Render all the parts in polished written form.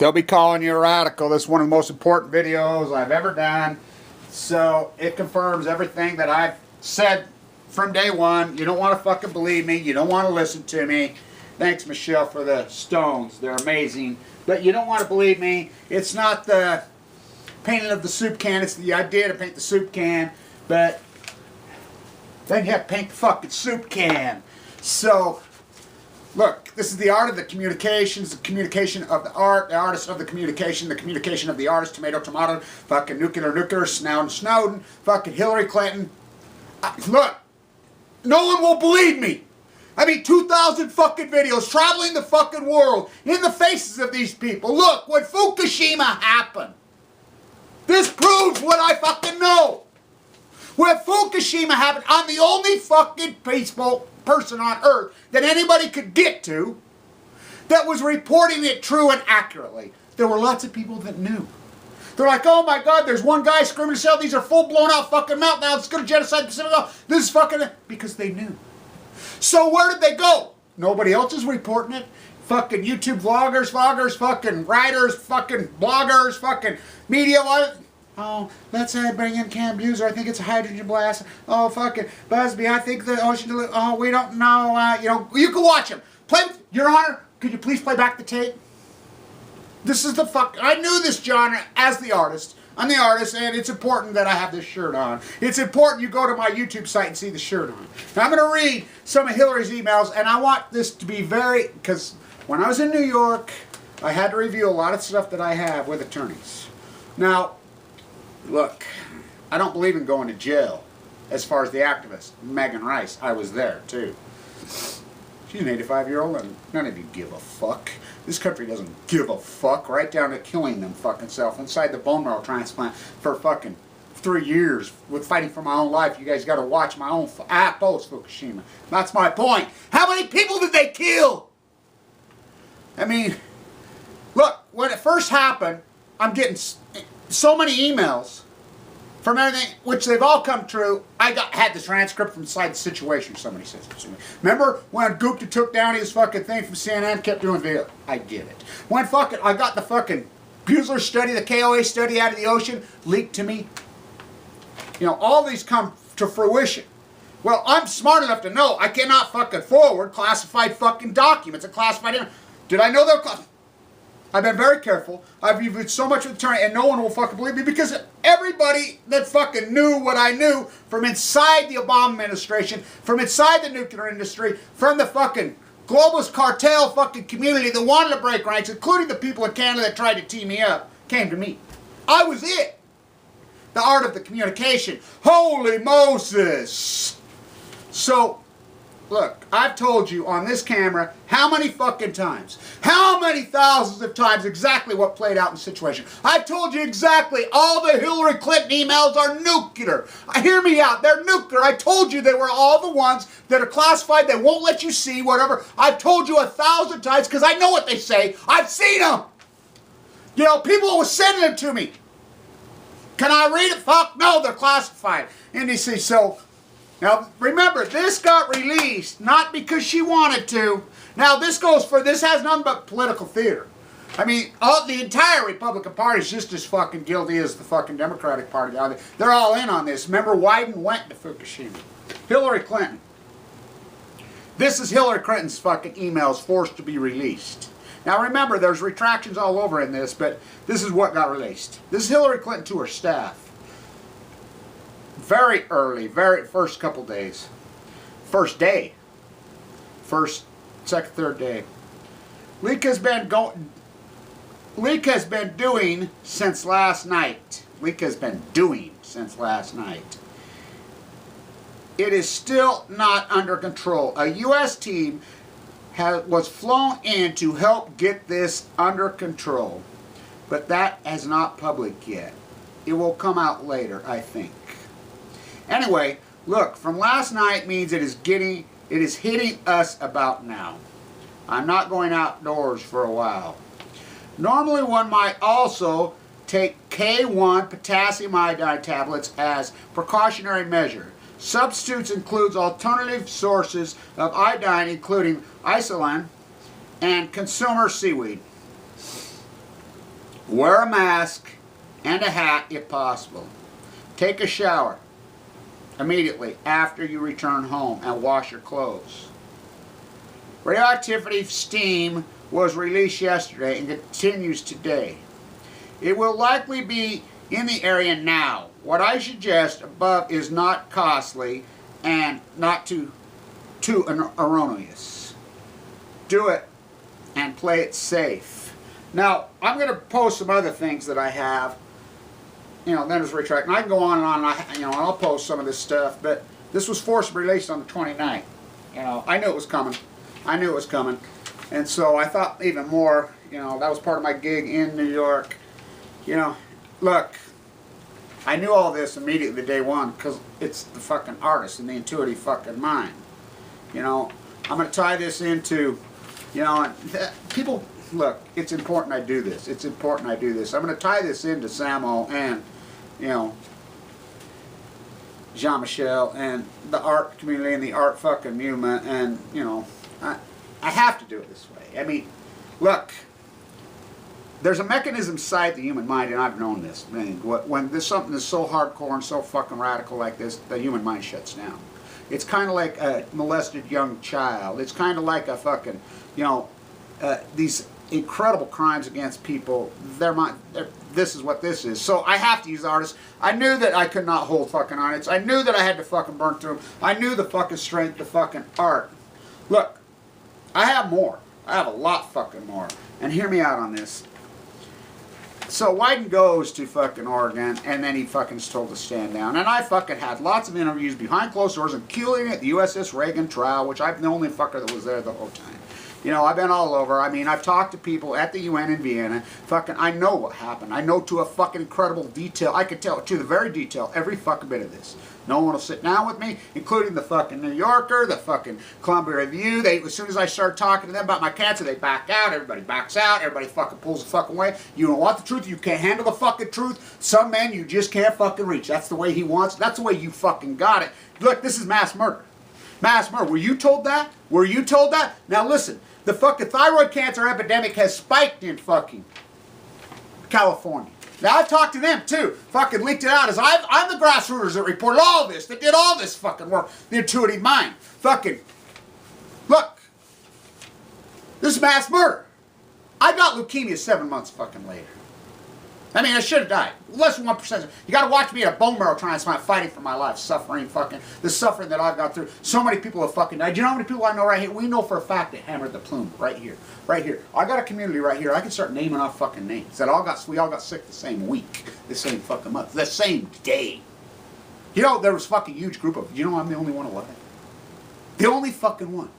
they'll be calling you a radical. This is one of the most important videos I've ever done. So it confirms everything that I've said from day one. You don't want to fucking believe me. You don't want to listen to me. Thanks, Michelle, for the stones. They're amazing. But you don't want to believe me. It's not the painting of the soup can. It's the idea to paint the soup can. But then you have to paint the fucking soup can. So, look, this is the art of the communications, the communication of the art, the artist of the communication of the artist, tomato, tomato, fucking nuclear, Snowden, fucking Hillary Clinton. Look, no one will believe me. I mean, 2,000 fucking videos traveling the fucking world in the faces of these people. Look, when Fukushima happened, this proves what I fucking know. When Fukushima happened, I'm the only fucking peaceful person on earth that anybody could get to that was reporting it true and accurately. There were lots of people that knew. They're like, oh my God, there's one guy screaming to hell, these are full blown out fucking meltdowns, it's going to genocide the Pacific. This is fucking, because they knew. So where did they go? Nobody else is reporting it. Fucking YouTube vloggers, fucking writers, fucking bloggers, fucking media. Oh, let's bring in Cam Buser. I think it's a hydrogen blast. Oh, fucking Busby. I think the ocean. Oh, we don't know. You know, you can watch him. Play, Your Honor. Could you please play back the tape? This is the fuck. I knew this genre as the artist. I'm the artist, and it's important that I have this shirt on. It's important you go to my YouTube site and see the shirt on. Now, I'm going to read some of Hillary's emails, and I want this to be very, because when I was in New York, I had to review a lot of stuff that I have with attorneys. Now, look, I don't believe in going to jail as far as the activist, Megan Rice. I was there, too. She's an 85-year-old, and none of you give a fuck. This country doesn't give a fuck, right down to killing them fucking self inside the bone marrow transplant for fucking 3 years with fighting for my own life. You guys got to watch my own post Fukushima. That's my point. How many people did they kill? I mean, look, when it first happened, I'm getting so many emails from everything, which they've all come true. I had the transcript from inside the situation, somebody says. Remember when Gupta took down his fucking thing from CNN, kept doing video? I get it. When fucking, I got the fucking Buser study, the KOA study out of the ocean, leaked to me. You know, all these come to fruition. Well, I'm smart enough to know I cannot fucking forward classified fucking documents and classified. Did I know they're classified? I've been very careful. I've reviewed so much with the attorney, and no one will fucking believe me because everybody that fucking knew what I knew from inside the Obama administration, from inside the nuclear industry, from the fucking globalist cartel fucking community that wanted to break ranks, including the people in Canada that tried to tee me up, came to me. I was it. The art of the communication. Holy Moses. So, look, I've told you on this camera how many fucking times, how many thousands of times exactly what played out in the situation. I've told you exactly all the Hillary Clinton emails are nuclear. Hear me out, they're nuclear. I told you they were all the ones that are classified, they won't let you see, whatever. I've told you 1,000 times because I know what they say. I've seen them. You know, people were sending them to me. Can I read it? Fuck no, they're classified. And you see, so... Now, remember, this got released not because she wanted to. Now, this has nothing but political theater. I mean, the entire Republican Party is just as fucking guilty as the fucking Democratic Party. They're all in on this. Remember, Wyden went to Fukushima. Hillary Clinton. This is Hillary Clinton's fucking emails forced to be released. Now, remember, there's retractions all over in this, but this is what got released. This is Hillary Clinton to her staff. Very early, very first couple days. First day. First, second, third day. Leak has been doing since last night. Leak has been doing since last night. It is still not under control. A U.S. team was flown in to help get this under control. But that is not public yet. It will come out later, I think. Anyway, look, from last night means it is hitting us about now. I'm not going outdoors for a while. Normally one might also take K1 potassium iodide tablets as precautionary measure. Substitutes includes alternative sources of iodine including isolin and consumer seaweed. Wear a mask and a hat if possible. Take a shower immediately after you return home and wash your clothes. Radioactivity steam was released yesterday and continues today. It will likely be in the area now. What I suggest above is not costly and not too erroneous. Do it and play it safe. Now, I'm going to post some other things that I have. You know, then there's retract. And I can go on and on. And I'll post some of this stuff. But this was forcibly released on the 29th. You know, I knew it was coming. I knew it was coming. And so I thought even more. You know, that was part of my gig in New York. You know, look, I knew all this immediately day one because it's the fucking artist and the intuitive fucking mind. You know, I'm going to tie this into, you know, people, look, it's important I do this. It's important I do this. I'm going to tie this into Samo and, you know, Jean-Michel and the art community and the art fucking movement, and, you know, I have to do it this way. I mean, look, there's a mechanism inside the human mind, and I've known this. I mean, when there's something that's so hardcore and so fucking radical like this, the human mind shuts down. It's kind of like a molested young child. It's kind of like a fucking, you know, these incredible crimes against people. This is what this is. So I have to use artists. I knew that I could not hold fucking artists. I knew that I had to fucking burn through them. I knew the fucking strength, the fucking art. Look, I have more. I have a lot fucking more. And hear me out on this. So Wyden goes to fucking Oregon, and then he fucking is told to stand down. And I fucking had lots of interviews behind closed doors, including at the USS Reagan trial, which I'm the only fucker that was there the whole time. You know, I've been all over. I mean, I've talked to people at the UN in Vienna. Fucking, I know what happened. I know to a fucking incredible detail. I could tell to the very detail every fucking bit of this. No one will sit down with me, including the fucking New Yorker, the fucking Columbia Review. They, as soon as I start talking to them about my cancer, they back out. Everybody backs out. Everybody fucking pulls the fucking way. You don't want the truth. You can't handle the fucking truth. Some men you just can't fucking reach. That's the way he wants. That's the way you fucking got it. Look, this is mass murder. Mass murder. Were you told that? Were you told that? Now listen. The fucking thyroid cancer epidemic has spiked in fucking California. Now I've talked to them too. Fucking leaked it out as I'm the grassrooters that reported all this, that did all this fucking work. The intuitive mind. Fucking look. This is mass murder. I got leukemia 7 months fucking later. I mean, I should have died. Less than 1%. You got to watch me at a bone marrow transplant fighting for my life, suffering fucking, the suffering that I've got through. So many people have fucking died. Do you know how many people I know right here? We know for a fact that hammered the plume right here. Right here. I got a community right here. I can start naming off fucking names. We all got sick the same week, the same fucking month, the same day. You know, there was fucking huge group of, you know I'm the only one alive. The only fucking one.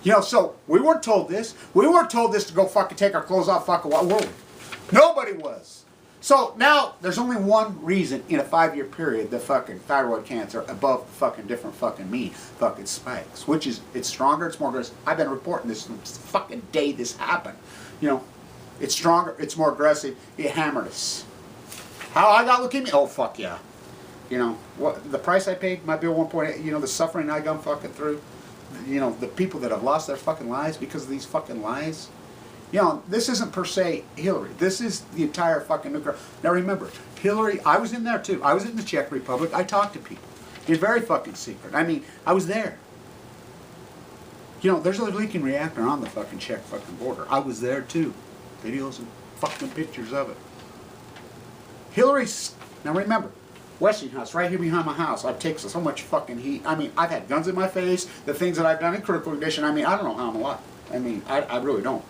You know, so we weren't told this. We weren't told this to go fucking take our clothes off fucking what were we? Nobody was. So now there's only one reason in a 5-year period the fucking thyroid cancer above fucking different fucking mean fucking spikes, which is it's stronger, it's more aggressive. I've been reporting this since the fucking day this happened. You know, it's stronger, it's more aggressive. It hammered us. How I got leukemia? Oh fuck yeah. You know what? The price I paid, my bill 1.8. You know the suffering I gone fucking through. You know the people that have lost their fucking lives because of these fucking lies. You know, this isn't per se Hillary. This is the entire fucking nuclear. Now remember, Hillary, I was in there too. I was in the Czech Republic. I talked to people. It's very fucking secret. I mean, I was there. You know, there's a leaking reactor on the fucking Czech fucking border. I was there too. Videos and fucking pictures of it. Hillary's, now remember, Westinghouse, right here behind my house. I've taken so much fucking heat. I mean, I've had guns in my face. The things that I've done in critical condition. I mean, I don't know how I'm alive. I mean, I really don't.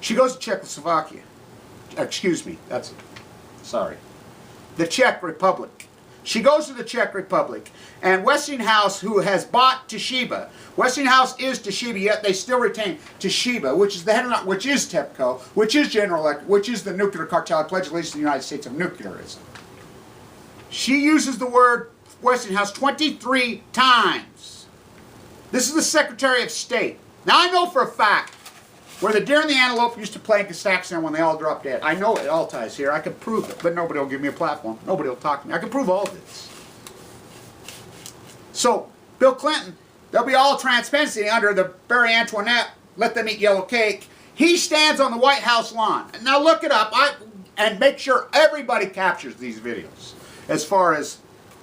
She goes to Czechoslovakia. Excuse me, sorry. The Czech Republic. She goes to the Czech Republic. And Westinghouse, who has bought Toshiba, Westinghouse is Toshiba, yet they still retain Toshiba, which is the head of, which is TEPCO, which is General Electric, which is the nuclear cartel. I pledge allegiance to the United States of nuclearism. She uses the word Westinghouse 23 times. This is the Secretary of State. Now I know for a fact where the deer and the antelope used to play in Kazakhstan when they all dropped dead. I know it all ties here. I can prove it, but nobody will give me a platform. Nobody will talk to me. I can prove all this. So, Bill Clinton, they'll be all transparency under the Barry Antoinette, let them eat yellow cake. He stands on the White House lawn. Now look it up and make sure everybody captures these videos. As far as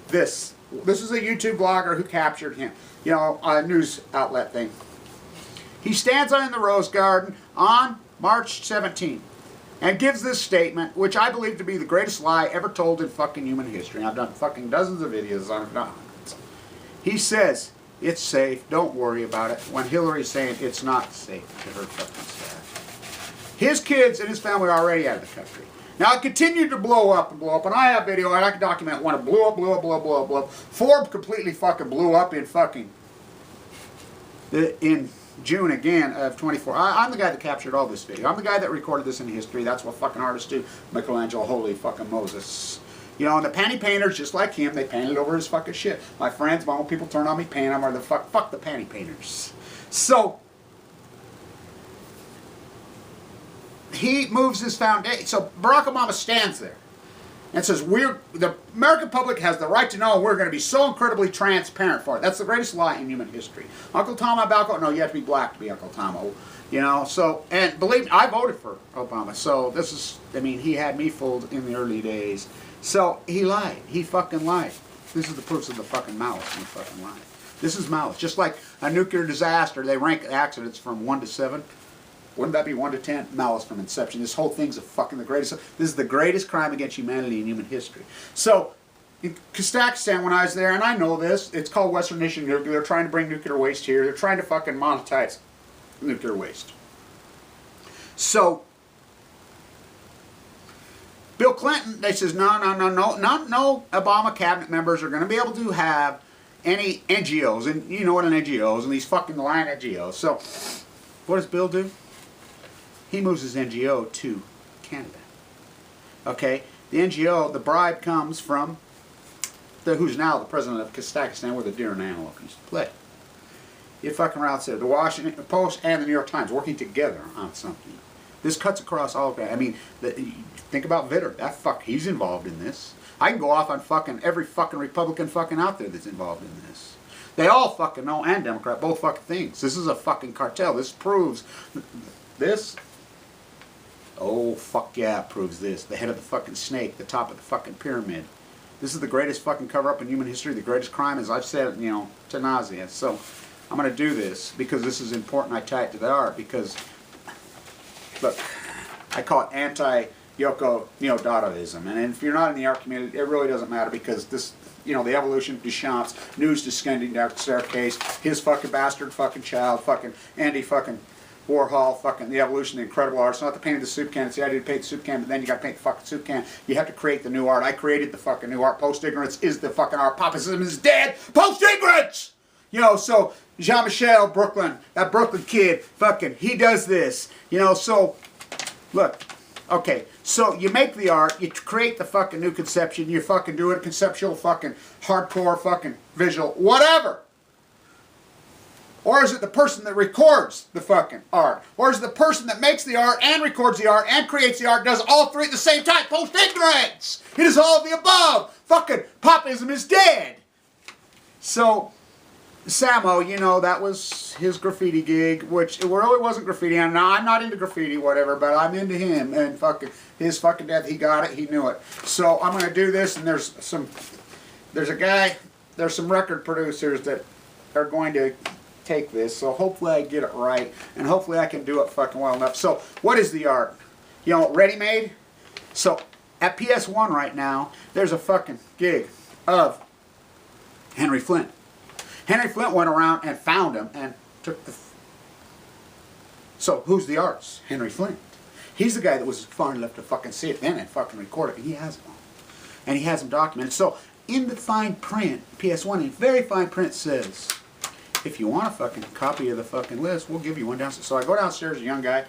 this. This is a YouTube blogger who captured him. You know, a news outlet thing. He stands in the Rose Garden on March 17th and gives this statement, which I believe to be the greatest lie ever told in fucking human history. I've done fucking dozens of videos on it. He says, it's safe, don't worry about it, when Hillary's saying it's not safe to her fucking staff. His kids and his family are already out of the country. Now it continued to blow up, and I have video, and I can document when it blew up. Forbes completely fucking blew up in fucking, in June again of 24. I'm the guy that captured all this video. I'm the guy that recorded this in history. That's what fucking artists do. Michelangelo, holy fucking Moses. You know, and the panty painters, just like him, they painted over his fucking shit. My friends, when people turn on me, paint them, or the fuck the panty painters. So, he moves his foundation. So Barack Obama stands there and says, the American public has the right to know, and we're going to be so incredibly transparent for it. That's the greatest lie in human history. Uncle Tom, no, you have to be black to be Uncle Tom. You know, so, and believe me, I voted for Obama. So this is, I mean, he had me fooled in the early days. So he lied. He fucking lied. This is the proofs of the fucking malice. He fucking lied. This is malice. Just like a nuclear disaster, they rank accidents from 1 to 7. Wouldn't that be 1 to 10? Malice from inception. This whole thing's a fucking the greatest. This is the greatest crime against humanity in human history. So, in Kazakhstan, when I was there, and I know this, it's called Western Nation Nuclear. They're trying to bring nuclear waste here. They're trying to fucking monetize nuclear waste. So, Bill Clinton, they says, no Obama cabinet members are going to be able to have any NGOs. And you know what an NGO is, and these fucking lying NGOs. So, what does Bill do? He moves his NGO to Canada. Okay? The NGO, the bribe comes from who's now the president of Kazakhstan, where the deer and antelope used to play. You fucking around said the Washington Post and the New York Times working together on something. This cuts across all of that. I mean, think about Vitter. He's involved in this. I can go off on fucking every fucking Republican fucking out there that's involved in this. They all fucking know, and Democrat, both fucking things. This is a fucking cartel. This proves this. Oh, fuck yeah, it proves this. The head of the fucking snake, the top of the fucking pyramid. This is the greatest fucking cover-up in human history, the greatest crime, as I've said, you know, to nausea. So, I'm going to do this because this is important. I tie it to the art because, look, I call it anti-Yoko Neo-Dadaism. And if you're not in the art community, it really doesn't matter because this, you know, the evolution of Duchamp's news descending down the staircase, his fucking bastard fucking child, fucking Andy fucking Warhol, fucking the evolution of the incredible art. It's not the painting of the soup can, it's the idea to paint the soup can, but then you got to paint the fucking soup can. You have to create the new art. I created the fucking new art. Post-ignorance is the fucking art. Popism is dead. Post-ignorance! You know, so Jean-Michel, Brooklyn, that Brooklyn kid, fucking, he does this. You know, so, look, okay, so you make the art, you create the fucking new conception, you fucking do it, conceptual, fucking, hardcore, fucking, visual, whatever. Or is it the person that records the fucking art? Or is it the person that makes the art and records the art and creates the art, does all three at the same time? Post-ignorance! It is all of the above! Fucking popism is dead! So, Samo, you know, that was his graffiti gig, which it really wasn't graffiti. I'm not into graffiti, whatever, but I'm into him and fucking his fucking death. He got it, he knew it. So I'm going to do this, and there's some record producers that are going to take this, so hopefully I get it right, and hopefully I can do it fucking well enough. So, what is the art? You know, ready-made? So, at PS1 right now, there's a fucking gig of Henry Flint. Henry Flint went around and found him and took the... So, who's the artist? Henry Flint. He's the guy that was far enough to fucking see it then and fucking record it, and he has them all. And he has them documented. So, in the fine print, PS1, in very fine print says... If you want a fucking copy of the fucking list, we'll give you one downstairs. So I go downstairs, a young guy.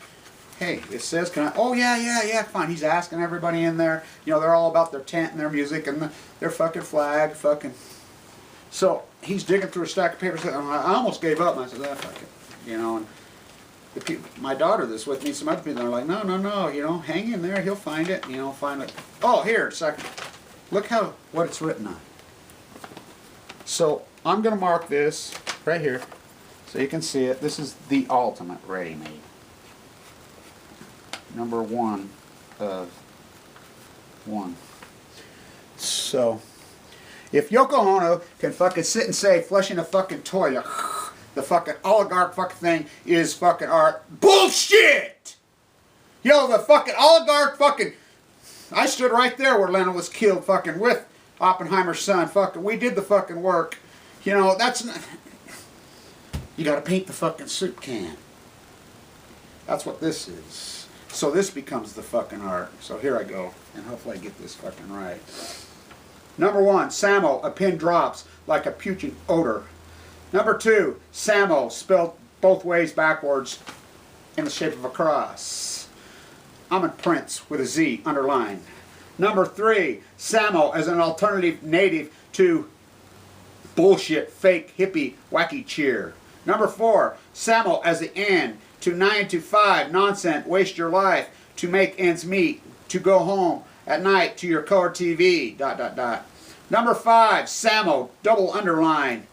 Hey, it says, can I? Oh, yeah, fine. He's asking everybody in there. You know, they're all about their tent and their music and their fucking flag, fucking. So he's digging through a stack of papers. And I almost gave up. And I said, fuck it. You know, and the people, my daughter that's with me, some other people, they're like, no, you know, hang in there. He'll find it. You know, find it. Oh, here, a second. Look what it's written on. So I'm going to mark this right here so you can see it. This is the ultimate ready-made. Number 1 of 1. So, if Yoko Ono can fucking sit and say flushing a fucking toilet, the fucking oligarch fucking thing is fucking art. Bullshit! Yo, the fucking oligarch fucking... I stood right there where Lenin was killed fucking with Oppenheimer's son. Fucking, we did the fucking work. You know, that's not... You gotta paint the fucking soup can. That's what this is. So this becomes the fucking art. So here I go. And hopefully I get this fucking right. Number 1, Samo, a pin drops like a pungent odor. Number 2, Samo, spelled both ways backwards in the shape of a cross. Ahmed Prince with a Z, underlined. Number 3, Samo as an alternative native to bullshit, fake, hippie, wacky cheer. Number 4, Samo as the end to 9 to 5, nonsense, waste your life, to make ends meet, to go home at night to your color TV, ... Number 5, Samo, double underline,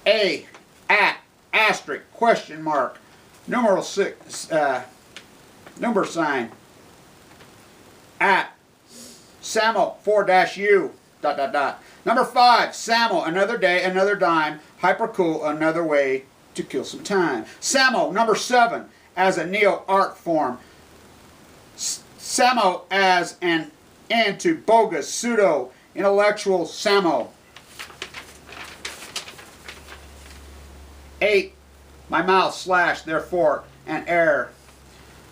A, at, asterisk, question mark, numeral 6, number sign, at, Samo, 4-U, ... Number 5, Samo, another day, another dime, hyper cool, another way to kill some time. Samo, number 7, as a neo-art form. Samo as an end to bogus, pseudo-intellectual Samo. 8, my mouth slash, therefore, an error.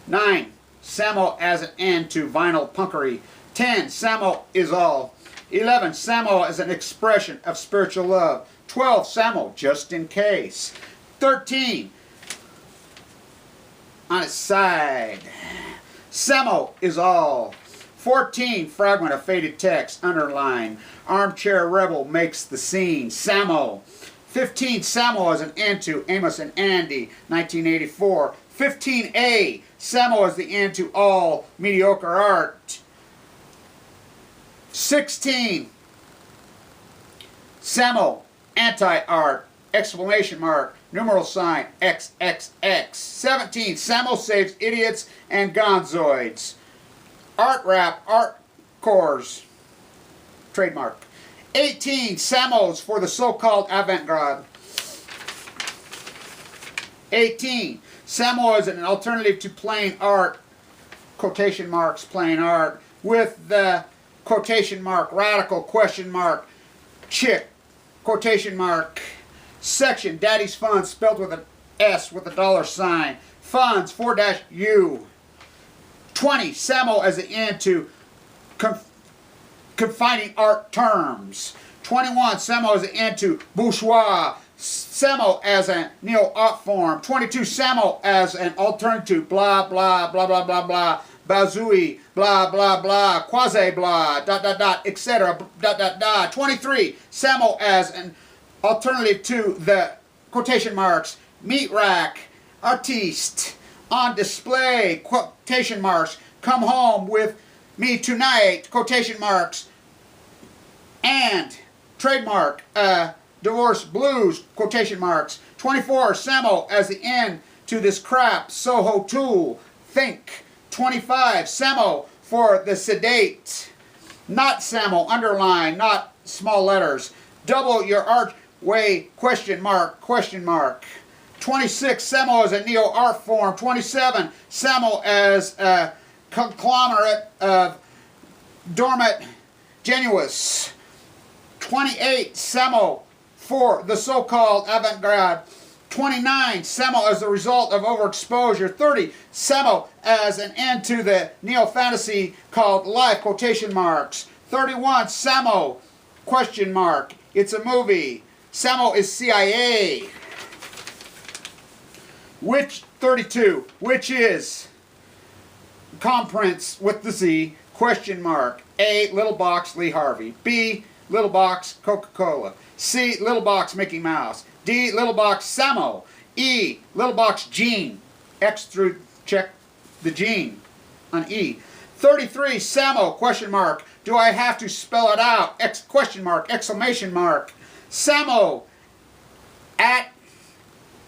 9, Samo as an end to vinyl punkery. 10, Samo is all. 11, Samo as an expression of spiritual love. 12, Samo, just in case. 13, on its side, Samo is all. 14, fragment of faded text, underline, armchair rebel makes the scene, Samo. 15, Samo as an end to Amos and Andy, 1984. 15A, Samo as the end to all mediocre art. 16, Samo, anti-art, exclamation mark, numeral sign, XXX. 17, Samo saves idiots and gonzoids. Art rap, art cores, trademark. 18, Samos for the so-called avant-garde. 18, Samo is an alternative to plain art, quotation marks, plain art, with the quotation mark, radical, question mark, chick, quotation mark, section, daddy's funds, spelled with an S with a dollar sign, funds, 4-U. 20, Samo as the end to confining art terms. 21, Samo as the end to bourgeois. Samo as a neo-art form. 22, Samo as an alternative, blah, blah, blah, blah, blah, blah, bazooey, blah, blah, blah, quasi blah, ... etc., ... 23, Samo as an alternative to the quotation marks, meat rack, artiste, on display, quotation marks, come home with me tonight, quotation marks, and trademark, divorce blues, quotation marks. 24, Samo as the end to this crap, Soho tool, think. 25, Samo for the sedate, not Samo, underline, not small letters, double your archway, question mark, question mark. 26, Samo as a neo-art form. 27, Samo as a conglomerate of dormant genuous. 28, Samo for the so-called avant-garde. 29, Samo as the result of overexposure. 30, Samo as an end to the neo-fantasy called life, quotation marks. 31, Samo, question mark, it's a movie. Samo is CIA. Which 32, which is comprints with the Z, question mark. A, little box, Lee Harvey. B, little box, Coca-Cola. C, little box, Mickey Mouse. D, little box, Samo. E, little box, Gene. X through, check the gene on E. 33, Samo, question mark. Do I have to spell it out? X, question mark, exclamation mark. Samo, at,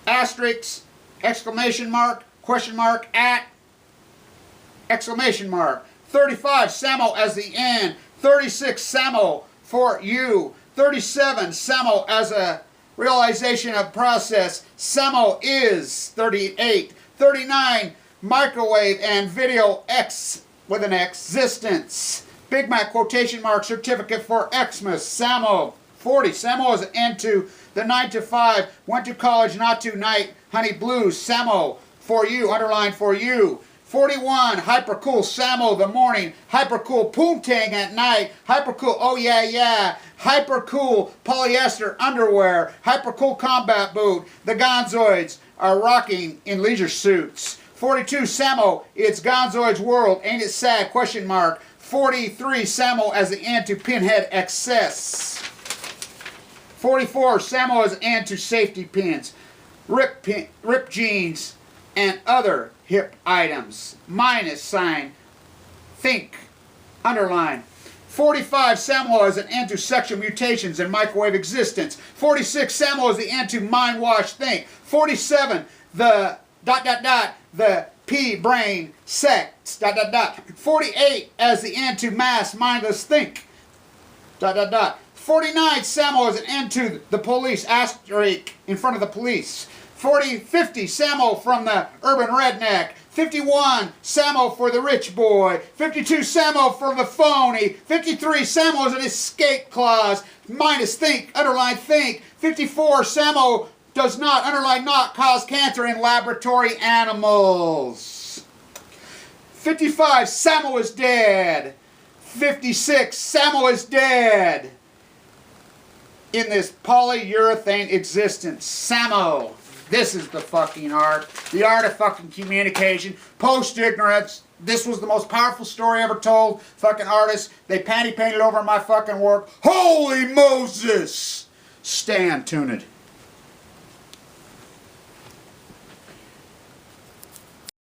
asterisk, exclamation mark, question mark, at, exclamation mark. 35, Samo as the end. 36, Samo for you. 37, Samo as a realization of process. Samo is. 38. 39, microwave and video X with an existence. Big Mac quotation mark certificate for Xmas. Samo. 40, Samo is into the 9 to 5. Went to college, not to night. Honey Blues. Samo for you. Underline for you. 41, hyper cool Samo the morning, hyper cool poontang at night, hyper cool oh yeah yeah, hyper cool polyester underwear, hyper cool combat boot. The Gonzoids are rocking in leisure suits. 42, Samo, it's Gonzoid's world, ain't it sad? Question mark. 43, Samo as the end to pinhead excess. 44, Samo as the end to safety pins, rip jeans, and other hip items. Minus sign. Think. Underline. 45, Samo is an end to sexual mutations and microwave existence. 46, Samo is the end to mind wash think. 47, the ... the P brain sex ... 48, as the end to mass mindless think ... 49, Samo is an end to the police asterisk in front of the police. 50, Samo from the urban redneck. 51, Samo for the rich boy. 52, Samo for the phony. 53, Samo is an escape clause. Minus think, underline think. 54, Samo does not, underline not, cause cancer in laboratory animals. 55, Samo is dead. 56, Samo is dead. In this polyurethane existence. Samo. This is the fucking art. The art of fucking communication. Post-ignorance. This was the most powerful story ever told. Fucking artists. They panty painted over my fucking work. Holy Moses! Stay tuned.